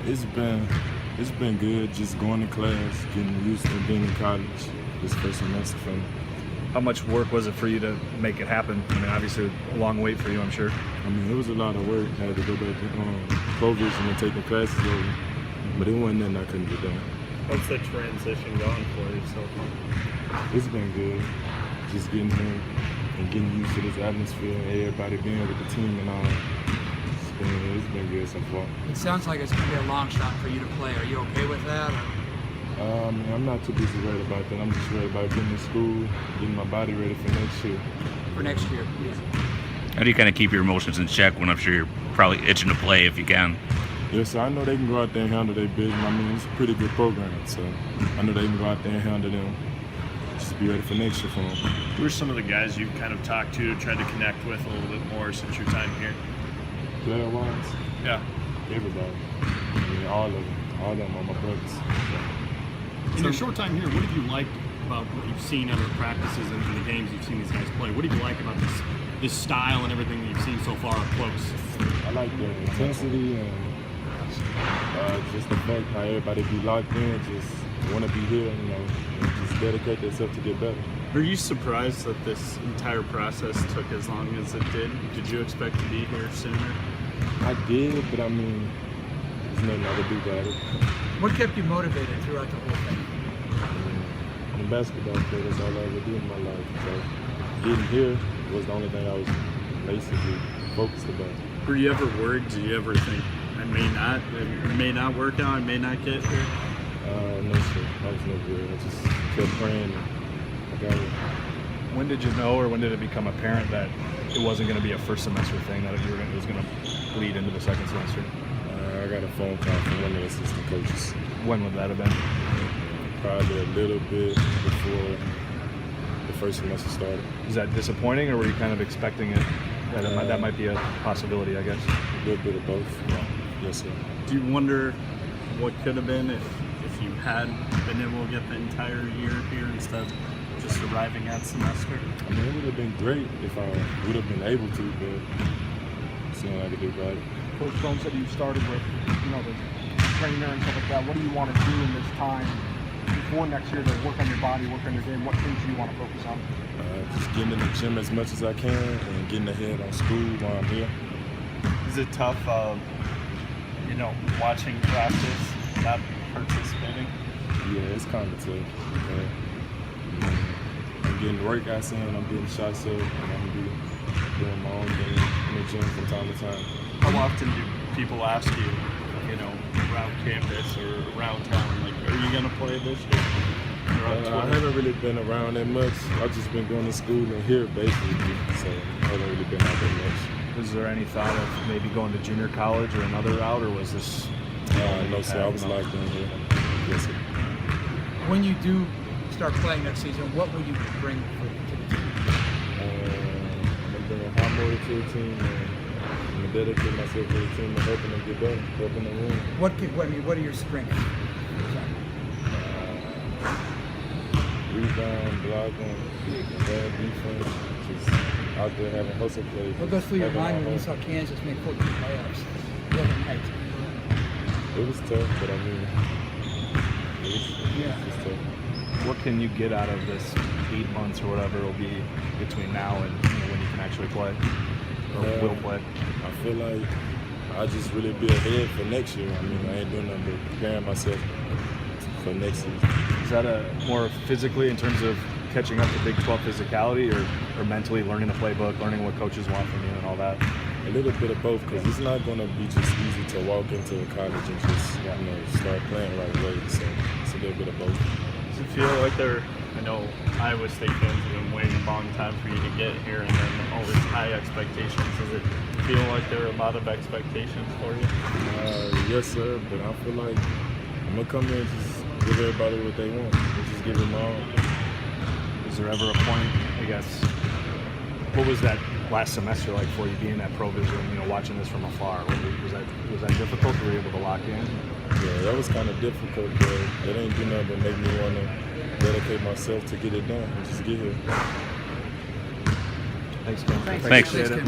It's been good. Just going to class, getting used to being in college. This first semester for me. How much work was it for you to make it happen? I mean, obviously a long wait for you, I'm sure. I mean, it was a lot of work. I had to go back to provision and take the classes over, but it wasn't nothing I couldn't get done. What's the transition going for you so far? It's been good. Just getting here and getting used to this atmosphere and everybody being with the team and all. It's been good so far. It sounds like it's going to be a long shot for you to play. Are you okay with that? I'm not too busy worried about that. I'm just worried about getting to school, getting my body ready for next year. For next year, yes. How do you kind of keep your emotions in check when I'm sure you're probably itching to play if you can? Yeah, so I know they can go out there and handle their business. I mean, it's a pretty good program, so I know they can go out there and handle them. Just be ready for next year for them. Who are some of the guys you've kind of talked to, tried to connect with a little bit more since your time here? Player-wise? Yeah. Everybody. I mean, all of them. All of them are my brothers. In your short time here, what have you liked about what you've seen other practices and the games you've seen these guys play? What do you like about this style and everything that you've seen so far up close? I like the intensity and just the fact how everybody be locked in, just want to be here, and just dedicate themselves to get better. Were you surprised that this entire process took as long as it did? Did you expect to be here sooner? I did, but I mean, there's nothing I could do about it. What kept you motivated throughout the whole thing? I'm a basketball player. That's all I ever do in my life. So getting here was the only thing I was basically focused about. Were you ever worried? Did you ever think, it may not work out, I may not get here? No, sir. I was no good. I just kept praying. I got it. When did you know, or when did it become apparent that it wasn't going to be a first semester thing, that it was going to bleed into the second semester? I got a phone call from one of the assistant coaches. When would that have been? Probably a little bit before the first semester started. Is that disappointing, or were you kind of expecting it? That might be a possibility, I guess. A little bit of both. Yeah. Yes, sir. Do you wonder what could have been if you had been able to get the entire year here instead of just arriving at semester? I mean, it would have been great if I would have been able to, but there's nothing I could do about it. Coach Jones said you started with, the trainer and stuff like that. What do you want to do in this time before next year to work on your body, work on your game? What things do you want to focus on? Just getting in the gym as much as I can and getting ahead on school while I'm here. Is it tough, watching practice, not participating? Yeah, it's kind of tough. I'm getting workouts in, I'm getting shots up, and I'm doing my own thing in the gym from time to time. How often do people ask you, around campus or around town, like, are you going to play this year? I haven't really been around that much. I've just been going to school and here, basically, so I haven't really been out that much. Was there any thought of maybe going to junior college or another route, or was this? No, sir. I was locked in here. Yes, sir. When you do start playing next season, what will you bring to the team? I'm going to bring a high motor to the team, and I'm going to dedicate myself to the team and helping them get better, helping them win. What are your strengths? Rebound, blocking, bad defense, just out there having hustle plays. What goes through your mind when you saw Kansas make 14 playoffs the other night? It was tough, but I mean, it was tough. What can you get out of this 8 months or whatever it'll be between now and when you can actually play or will play? I feel like I'll just really be ahead for next year. I mean, I ain't doing nothing but preparing myself for next season. Is that a more physically in terms of catching up to Big 12 physicality, or mentally learning the playbook, learning what coaches want from you and all that? A little bit of both, because it's not going to be just easy to walk into college and just start playing right away. So it's a little bit of both. Does it feel like I know Iowa State fans have been waiting a long time for you to get here, and then all these high expectations. Does it feel like there are a lot of expectations for you? Yes, sir, but I feel like I'm going to come here and just give everybody what they want and just give them all. Was there ever a point, I guess, what was that last semester like for you, being at Provision, watching this from afar? Was that difficult? Were you able to lock in? Yeah, that was kind of difficult, but it ain't do nothing but make me want to dedicate myself to get it done and just get here. Thanks, man. Thanks. Tim.